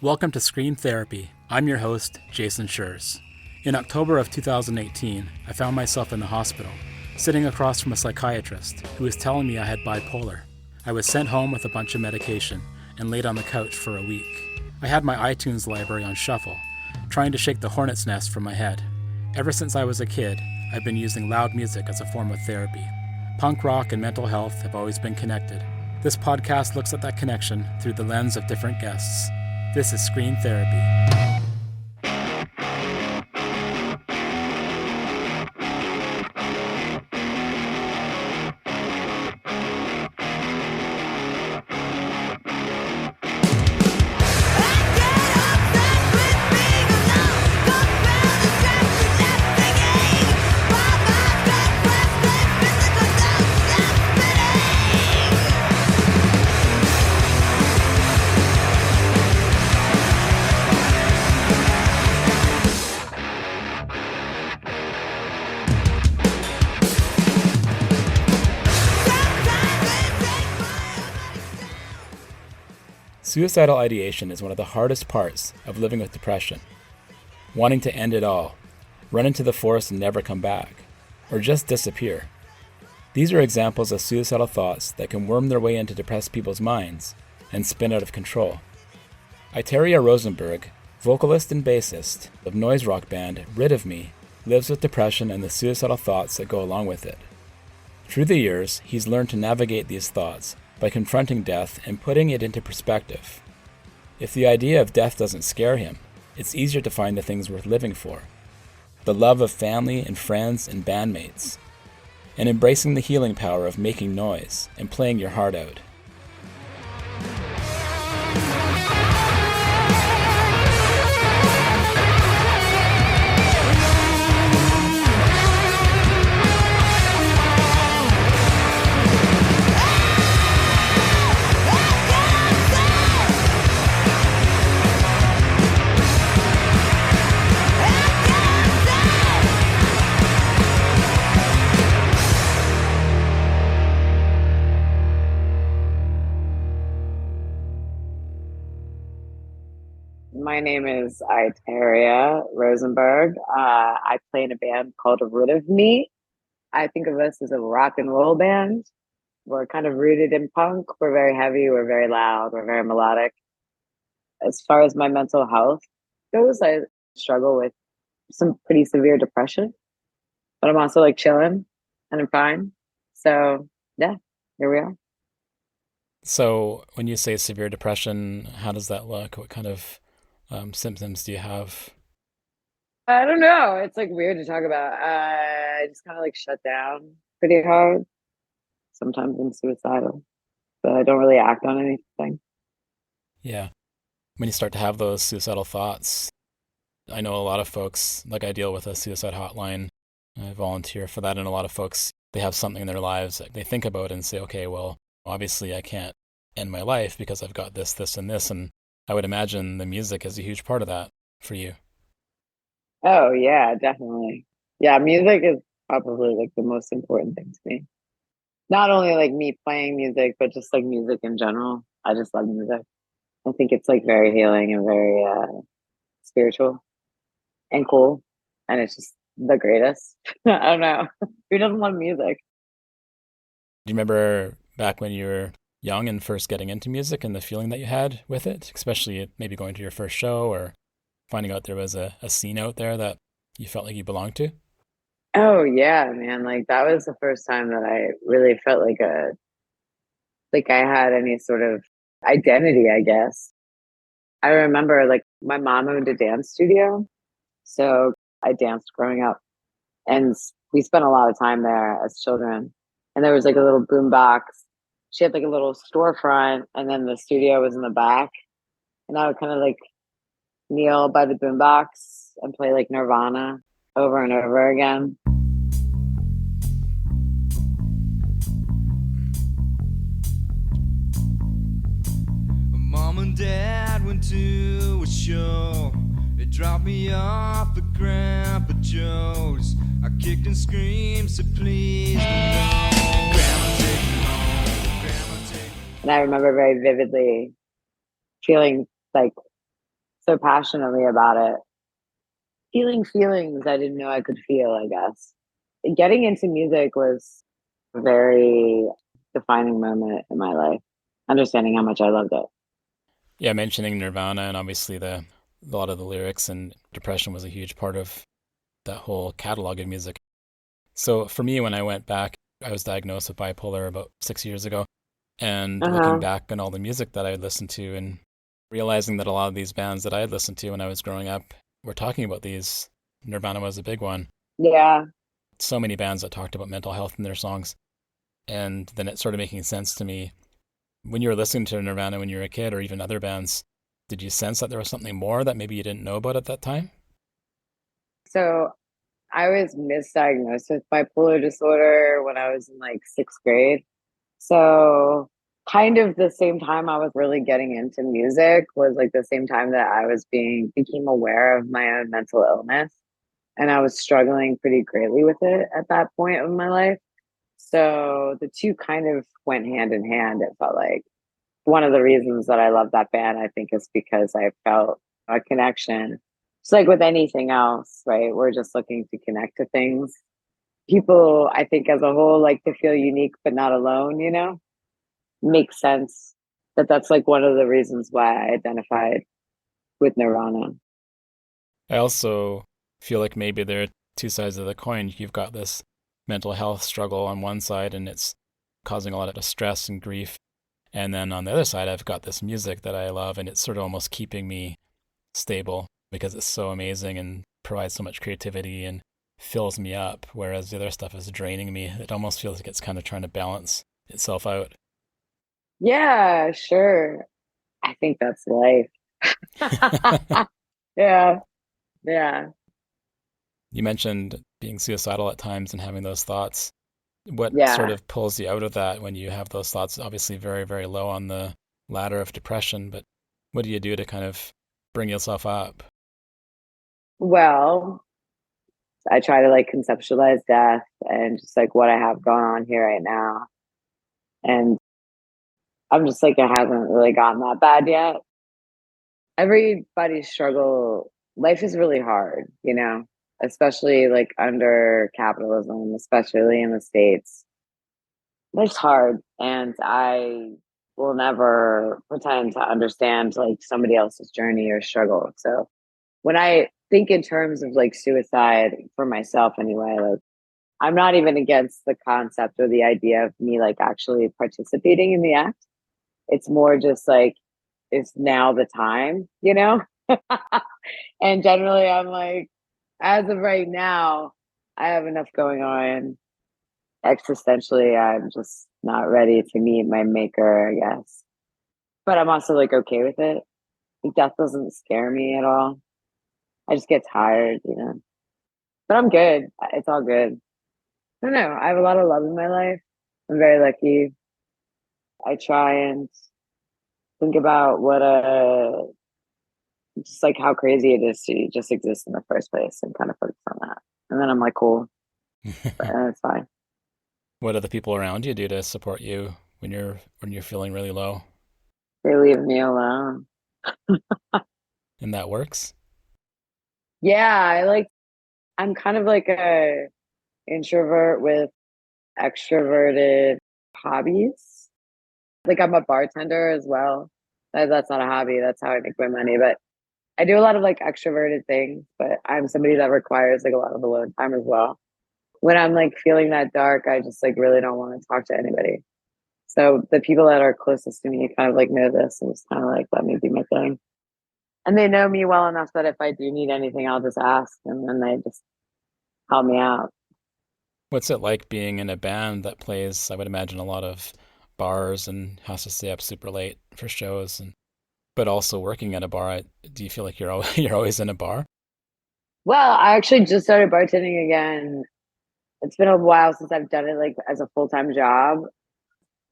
Welcome to Scream Therapy. I'm your host, Jason Schreurs. In October of 2018, I found myself in the hospital, sitting across from a psychiatrist who was telling me I had bipolar. I was sent home with a bunch of medication and laid on the couch for a week. I had my iTunes library on shuffle, trying to shake the hornet's nest from my head. Ever since I was a kid, I've been using loud music as a form of therapy. Punk rock and mental health have always been connected. This podcast looks at that connection through the lens of different guests. This is Scream Therapy. Suicidal ideation is one of the hardest parts of living with depression. Wanting to end it all, run into the forest and never come back, or just disappear. These are examples of suicidal thoughts that can worm their way into depressed people's minds and spin out of control. Itarya Rosenberg, vocalist and bassist of noise rock band Rid of Me, lives with depression and the suicidal thoughts that go along with it. Through the years, he's learned to navigate these thoughts by confronting death and putting it into perspective. If the idea of death doesn't scare him, it's easier to find the things worth living for. The love of family and friends and bandmates, and embracing the healing power of making noise and playing your heart out. My name is Itarya Rosenberg. I play in a band called Rid of Me. I think of us as a rock and roll band. We're kind of rooted in punk. We're very heavy. We're very loud. We're very melodic. As far as my mental health goes, I struggle with some pretty severe depression, but I'm also like chilling and I'm fine. So yeah, here we are. So when you say severe depression, how does that look? What kind of symptoms do you have? I don't know. It's like weird to talk about. I just kind of like shut down pretty hard. Sometimes I'm suicidal, but I don't really act on anything. Yeah. When you start to have those suicidal thoughts, I know a lot of folks, like I deal with a suicide hotline. I volunteer for that, and a lot of folks, they have something in their lives that they think about and say, okay, well, obviously I can't end my life because I've got this, this, and this, and I would imagine the music is a huge part of that for you. Oh, yeah, definitely. Yeah, music is probably like the most important thing to me. Not only like me playing music, but just like music in general. I just love music. I think it's like very healing and very spiritual and cool. And it's just the greatest. I don't know. Who doesn't love music? Do you remember back when you were young and first getting into music and the feeling that you had with it, especially maybe going to your first show or finding out there was a scene out there that you felt like you belonged to? Oh yeah, man. Like that was the first time that I really felt like I had any sort of identity, I guess. I remember like my mom owned a dance studio. So I danced growing up and we spent a lot of time there as children. And there was like a little boom box. She had like a little storefront and then the studio was in the back. And I would kind of like kneel by the boombox and play like Nirvana over and over again. Mom and Dad went to a show. They dropped me off at Grandpa Joe's. I kicked and screamed, so please don't go. Grandma, take me home. Grandma, take me home. And I remember very vividly feeling like so passionately about it. Feeling feelings I didn't know I could feel, I guess. Getting into music was a very defining moment in my life, understanding how much I loved it. Yeah, mentioning Nirvana and obviously a lot of the lyrics and depression was a huge part of that whole catalog of music. So for me, when I went back, I was diagnosed with bipolar about 6 years ago. And looking Uh-huh. back on all the music that I had listened to and realizing that a lot of these bands that I had listened to when I was growing up were talking about these. Nirvana was a big one. Yeah. So many bands that talked about mental health in their songs. And then it started making sense to me. When you were listening to Nirvana when you were a kid or even other bands, did you sense that there was something more that maybe you didn't know about at that time? So I was misdiagnosed with bipolar disorder when I was in like sixth grade. So kind of the same time I was really getting into music was like the same time that I was became aware of my own mental illness. And I was struggling pretty greatly with it at that point of my life. So the two kind of went hand in hand. It felt like one of the reasons that I love that band, I think, is because I felt a connection. It's like with anything else, right? We're just looking to connect to things. People, I think, as a whole, like to feel unique but not alone, makes sense that that's like one of the reasons why I identified with Nirvana. I also feel like maybe there are two sides of the coin. You've got this mental health struggle on one side, and it's causing a lot of stress and grief. And then on the other side, I've got this music that I love, and it's sort of almost keeping me stable because it's so amazing and provides so much creativity and fills me up. Whereas the other stuff is draining me. It almost feels like it's kind of trying to balance itself out. Yeah, sure. I think that's life. Yeah, yeah, You mentioned being suicidal at times and having those thoughts. What sort yeah. of pulls you out of that when you have those thoughts? Obviously, very, very low on the ladder of depression, but what do you do to kind of bring yourself up? Well, I try to like conceptualize death and just like what I have going on here right now. And I'm just like, it hasn't really gotten that bad yet. Everybody's struggle, life is really hard, especially like under capitalism, especially in the States. Life's hard. And I will never pretend to understand like somebody else's journey or struggle. So when I think in terms of like suicide for myself anyway, like I'm not even against the concept or the idea of me like actually participating in the act. It's more just like, is now the time? And generally, I'm like, as of right now, I have enough going on. Existentially, I'm just not ready to meet my maker, I guess. But I'm also like okay with it. Like, death doesn't scare me at all. I just get tired. But I'm good. It's all good. I don't know. I have a lot of love in my life. I'm very lucky. I try and think about just like how crazy it is to just exist in the first place and kind of focus on that. And then I'm like, cool, and it's fine. What do the people around you do to support you when you're feeling really low? They leave me alone. And that works? Yeah, I'm kind of like a introvert with extroverted hobbies. Like I'm a bartender as well. That's not a hobby. That's how I make my money. But I do a lot of like extroverted things, but I'm somebody that requires like a lot of alone time as well. When I'm like feeling that dark, I just like really don't want to talk to anybody. So the people that are closest to me kind of like know this and just kind of like let me do my thing. And they know me well enough that if I do need anything, I'll just ask and then they just help me out. What's it like being in a band that plays, I would imagine, a lot of bars and has to stay up super late for shows and but also working at a bar? Do you feel like you're always in a bar? Well, I actually just started bartending again. It's been a while since I've done it like as a full-time job.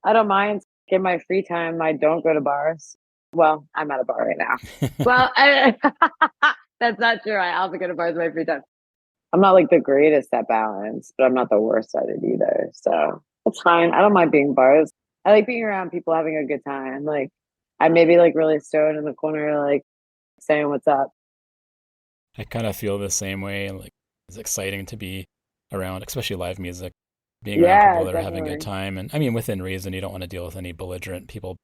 I don't mind. In my free time, I don't go to bars. Well, I'm at a bar right now. Well, that's not true. I also go to bars in my free time. I'm not like the greatest at balance, but I'm not the worst at it either. So it's fine. I don't mind being bars. I like being around people having a good time. Like I may be like really stoned in the corner, like saying what's up. I kind of feel the same way. Like, it's exciting to be around, especially live music, being around Yeah, people that are having a good definitely. time. And I mean, within reason, you don't want to deal with any belligerent people.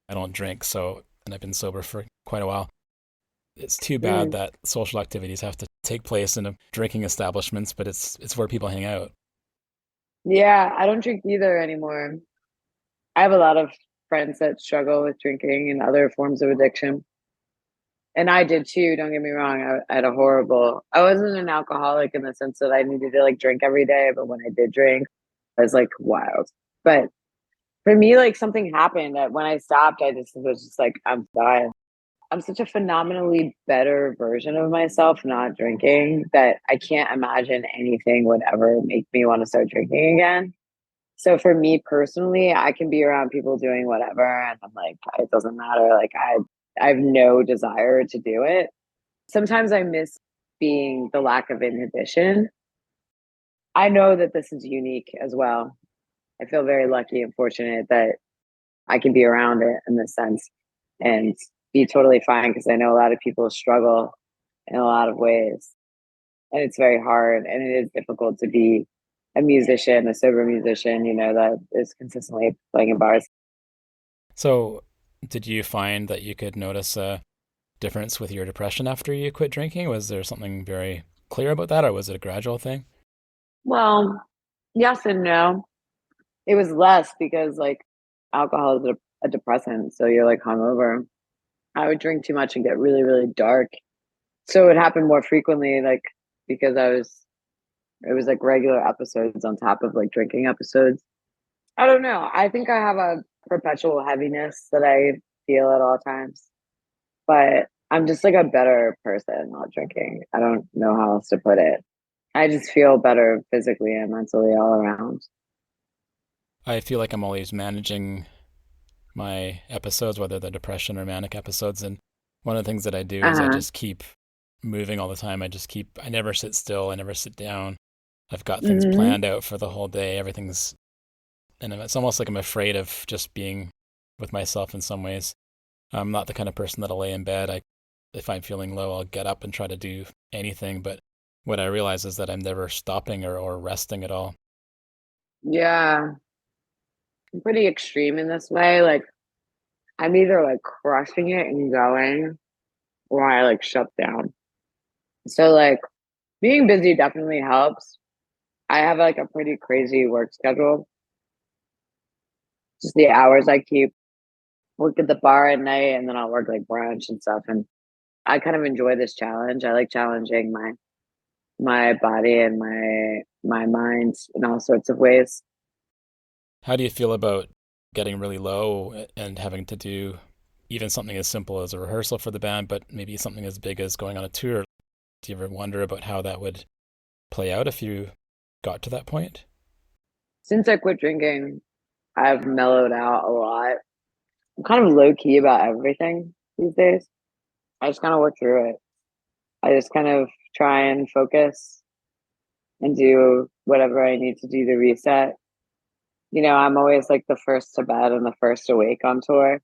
I don't drink, and I've been sober for quite a while. It's too bad Mm. that social activities have to take place in drinking establishments, but it's where people hang out. Yeah, I don't drink either anymore. I have a lot of friends that struggle with drinking and other forms of addiction. And I did too, don't get me wrong. I had a horrible, I wasn't an alcoholic in the sense that I needed to like drink every day, but when I did drink, I was like wild. But for me, like something happened that when I stopped, I just was just like, I'm done. I'm such a phenomenally better version of myself not drinking that I can't imagine anything would ever make me want to start drinking again. So for me personally, I can be around people doing whatever and I'm like, it doesn't matter. Like I have no desire to do it. Sometimes I miss being the lack of inhibition. I know that this is unique as well. I feel very lucky and fortunate that I can be around it in this sense and be totally fine because I know a lot of people struggle in a lot of ways. And it's very hard and it is difficult to be a musician, a sober musician, that is consistently playing in bars. So, did you find that you could notice a difference with your depression after you quit drinking? Was there something very clear about that, or was it a gradual thing? Well, yes and no. It was less because like alcohol is a depressant, so you're like hungover. I would drink too much and get really, really dark. So it would happen more frequently, like because it was like regular episodes on top of like drinking episodes. I don't know. I think I have a perpetual heaviness that I feel at all times, but I'm just like a better person not drinking. I don't know how else to put it. I just feel better physically and mentally all around. I feel like I'm always managing my episodes, whether they're depression or manic episodes. And one of the things that I do is I Uh-huh. just keep moving all the time. I never sit still. I never sit down. I've got things Hmm. planned out for the whole day. And it's almost like I'm afraid of just being with myself in some ways. I'm not the kind of person that'll lay in bed. If I'm feeling low, I'll get up and try to do anything. But what I realize is that I'm never stopping or resting at all. Yeah, I'm pretty extreme in this way. Like I'm either like crushing it and going or I like shut down. So like being busy definitely helps. I have like a pretty crazy work schedule. Just the hours I keep, work at the bar at night and then I'll work like brunch and stuff. And I kind of enjoy this challenge. I like challenging my body and my mind in all sorts of ways. How do you feel about getting really low and having to do even something as simple as a rehearsal for the band, but maybe something as big as going on a tour? Do you ever wonder about how that would play out if you got to that point? Since I quit drinking, I've mellowed out a lot. I'm kind of low key about everything these days. I just kind of work through it. I just kind of try and focus and do whatever I need to do to reset. I'm always like the first to bed and the first awake on tour,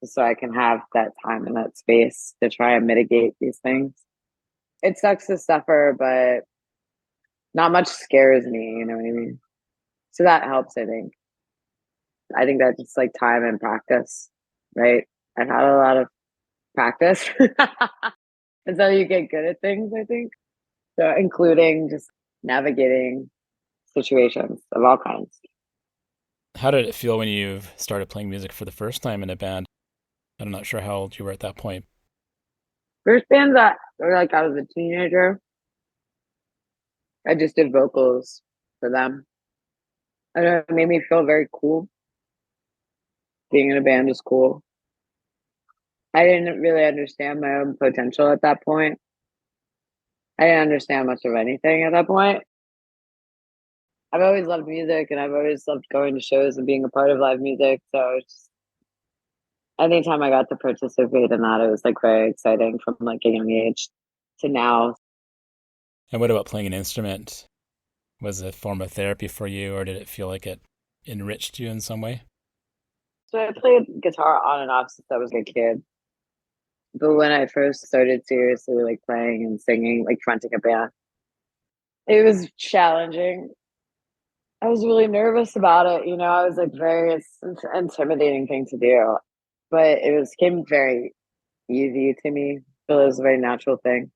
so I can have that time and that space to try and mitigate these things. It sucks to suffer, but not much scares me, you know what I mean? So that helps, I think. I think that's just like time and practice, right? I've had a lot of practice. That's how you get good at things, I think. So including just navigating situations of all kinds. How did it feel when you started playing music for the first time in a band? I'm not sure how old you were at that point. First bands that were like I was a teenager, I just did vocals for them. I don't know, it made me feel very cool. Being in a band is cool. I didn't really understand my own potential at that point. I didn't understand much of anything at that point. I've always loved music and I've always loved going to shows and being a part of live music. So it's just, anytime I got to participate in that, it was like very exciting from like a young age to now. And what about playing an instrument? Was it a form of therapy for you, or did it feel like it enriched you in some way? So I played guitar on and off since I was a kid. But when I first started seriously like playing and singing, like fronting a band, it was challenging. I was really nervous about it. I was like it's an intimidating thing to do, but came very easy to me. So it was a very natural thing.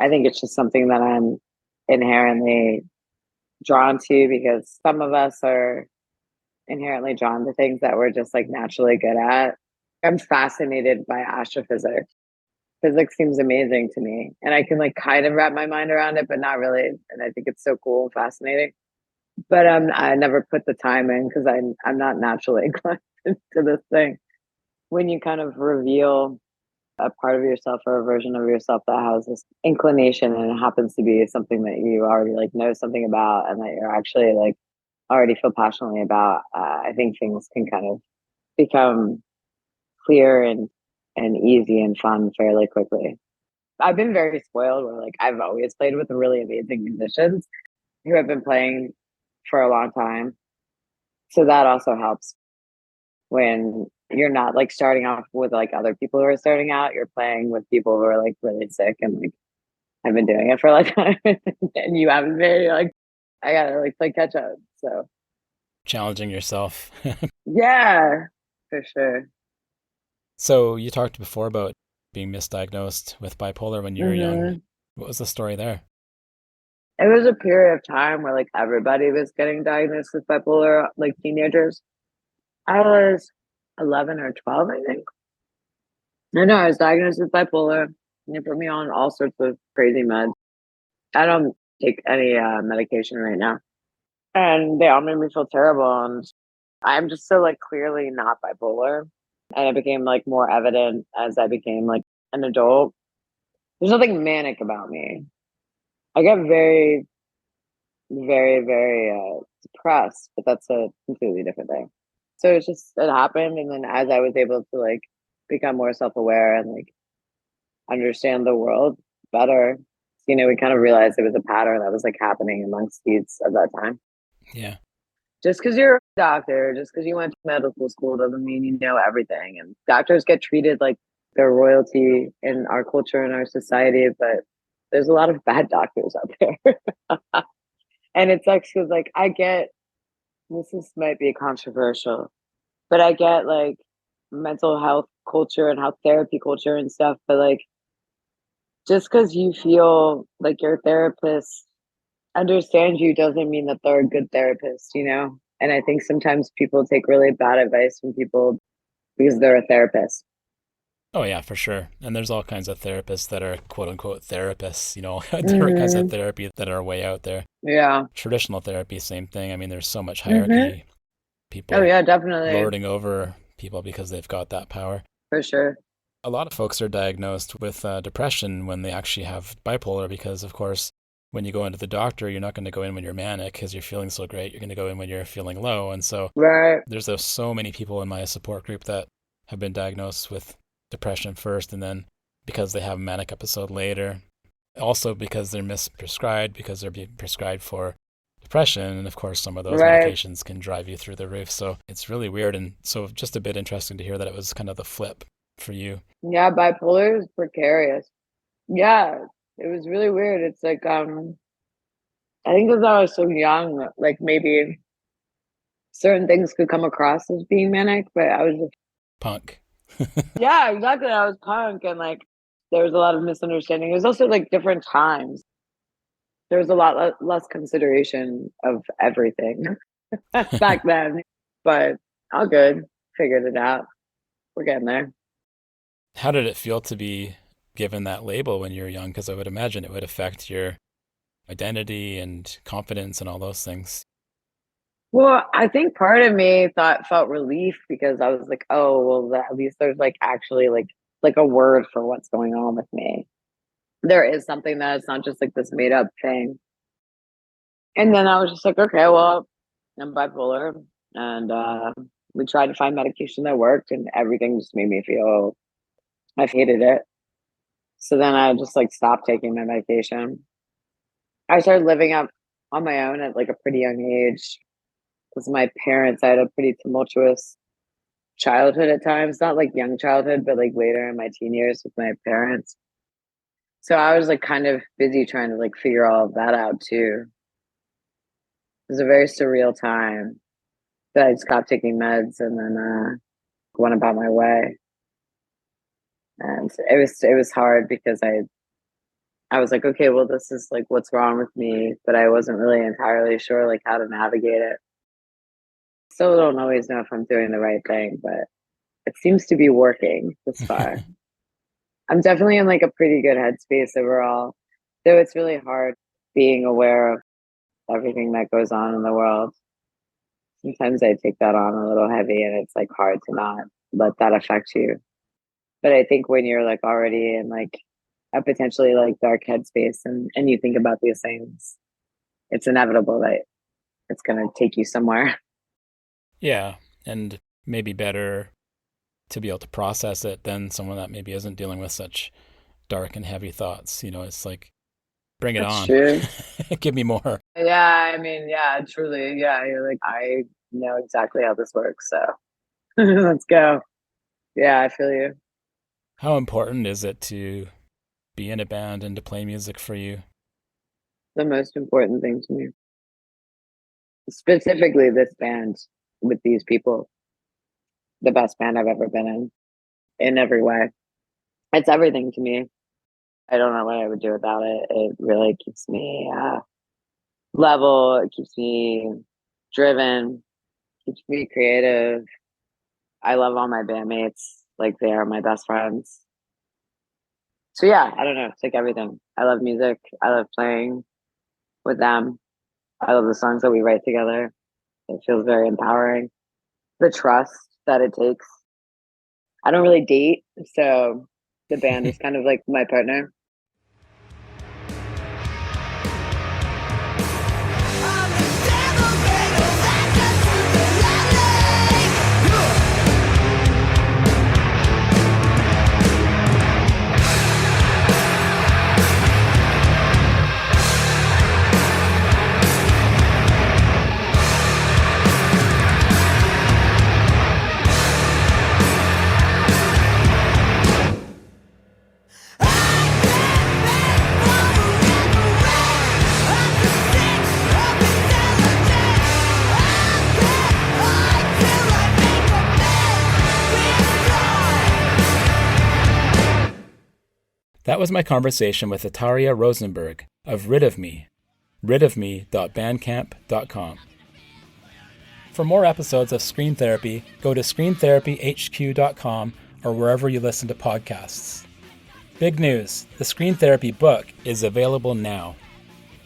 I think it's just something that I'm inherently drawn to, because some of us are inherently drawn to things that we're just like naturally good at. I'm fascinated by astrophysics. Physics seems amazing to me, and I can like kind of wrap my mind around it, but not really. And I think it's so cool and fascinating. But I never put the time in because I'm not naturally inclined to this thing. When you kind of reveal a part of yourself or a version of yourself that has this inclination, and it happens to be something that you already like know something about, and that you're actually like already feel passionately about, I think things can kind of become clear and easy and fun fairly quickly. I've been very spoiled where like I've always played with really amazing musicians who have been playing for a long time. So that also helps when you're not like starting off with like other people who are starting out. You're playing with people who are like really sick and like have been doing it for like time, and you haven't been. You're like, I gotta like play catch up. So Challenging yourself. yeah, for sure. So you talked before about being misdiagnosed with bipolar when you were young. What was the story there? It was a period of time where like everybody was getting diagnosed with bipolar, like teenagers. I was 11 or 12, I think. I know I was diagnosed with bipolar, and they put me on all sorts of crazy meds. I don't take any medication right now, and they all made me feel terrible. And I'm just so like clearly not bipolar, and it became like more evident as I became like an adult. There's nothing manic about me. I get very, very, very depressed, but that's a completely different thing. So it happened, and then as I was able to like become more self-aware and like understand the world better, we kind of realized it was a pattern that was like happening amongst youths at that time. Yeah. Just because you're a doctor, just because you went to medical school doesn't mean you know everything. And doctors get treated like they're royalty in our culture and our society, but there's a lot of bad doctors out there. And it sucks because like might be controversial, but I get like mental health culture and health therapy culture and stuff, but like just because you feel like your therapist understands you doesn't mean that they're a good therapist, And I think sometimes people take really bad advice from people because they're a therapist. Oh yeah, for sure. And there's all kinds of therapists that are quote unquote therapists, different kinds of therapy that are way out there. Yeah. Traditional therapy, same thing. I mean, there's so much hierarchy. People oh yeah, definitely lording over people because they've got that power. For sure. A lot of folks are diagnosed with depression when they actually have bipolar because, of course, when you go into the doctor, you're not going to go in when you're manic because you're feeling so great. You're going to go in when you're feeling low. And so there's so many people in my support group that have been diagnosed with depression first, and then because they have a manic episode later. Also because they're misprescribed, because they're being prescribed for depression. And of course, some of those medications can drive you through the roof. So it's really weird. And so just a bit interesting to hear that it was kind of the flip for you. Yeah, bipolar is precarious. Yeah, it was really weird. It's like, I think because I was so young, like maybe certain things could come across as being manic, but I was just punk. Yeah, exactly. I was punk, and like there was a lot of misunderstanding. It was also like different times. There was a lot less consideration of everything back then, but all good. Figured it out. We're getting there. How did it feel to be given that label when you were young? Because I would imagine it would affect your identity and confidence and all those things. Well, I think part of me felt relief because I was like, oh, well, at least there's like actually like a word for what's going on with me. There is something that it's not just like this made up thing. And then I was just like, okay, well, I'm bipolar, and we tried to find medication that worked, and everything just made me feel I hated it. So then I just like stopped taking my medication. I started living up on my own at like a pretty young age because my parents, I had a pretty tumultuous childhood at times, not like young childhood, but like later in my teen years with my parents. So I was like kind of busy trying to like figure all of that out too. It was a very surreal time that I stopped taking meds and then went about my way. And it was hard because I was like, okay, well, this is like what's wrong with me, but I wasn't really entirely sure like how to navigate it. Still don't always know if I'm doing the right thing, but it seems to be working this far. I'm definitely in like a pretty good headspace overall, though it's really hard being aware of everything that goes on in the world. Sometimes I take that on a little heavy and it's like hard to not let that affect you. But I think when you're like already in like a potentially like dark headspace and you think about these things, it's inevitable that it's going to take you somewhere. Yeah, and maybe better to be able to process it than someone that maybe isn't dealing with such dark and heavy thoughts. You know, it's like, bring it on. True. Give me more. Yeah, I mean, yeah, truly. Yeah, you're like, I know exactly how this works, so let's go. Yeah, I feel you. How important is it to be in a band and to play music for you? The most important thing to me. Specifically this band with these people. The best band I've ever been in every way. It's everything to me. I don't know what I would do without it. It really keeps me level. It keeps me driven. Keeps me creative. I love all my bandmates. Like they are my best friends. So yeah, I don't know. It's like everything. I love music. I love playing with them. I love the songs that we write together. It feels very empowering. The trust that it takes. I don't really date, so the band is kind of like my partner. That was my conversation with Itarya Rosenberg of Rid of Me, ridofme.bandcamp.com. For more episodes of Screen Therapy, go to screentherapyhq.com or wherever you listen to podcasts. Big news, the Screen Therapy book is available now.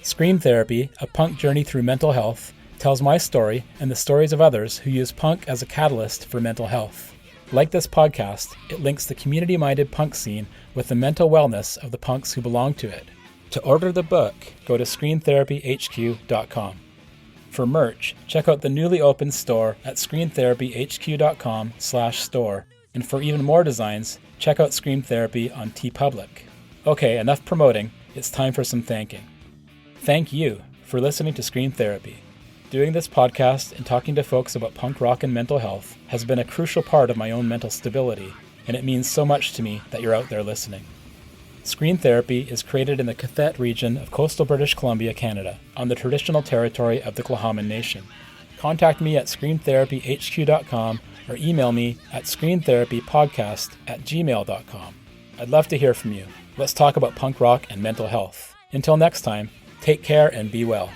Screen Therapy, A Punk Journey Through Mental Health, tells my story and the stories of others who use punk as a catalyst for mental health. Like this podcast, it links the community-minded punk scene with the mental wellness of the punks who belong to it. To order the book, go to screentherapyhq.com. For merch, check out the newly opened store at screentherapyhq.com/store. And for even more designs, check out Scream Therapy on TeePublic. Okay, enough promoting. It's time for some thanking. Thank you for listening to Scream Therapy. Doing this podcast and talking to folks about punk rock and mental health has been a crucial part of my own mental stability, and it means so much to me that you're out there listening. Screen Therapy is created in the Cathet region of coastal British Columbia, Canada, on the traditional territory of the Tla'amin Nation. Contact me at screentherapyhq.com or email me at screentherapypodcast@gmail.com. I'd love to hear from you. Let's talk about punk rock and mental health. Until next time, take care and be well.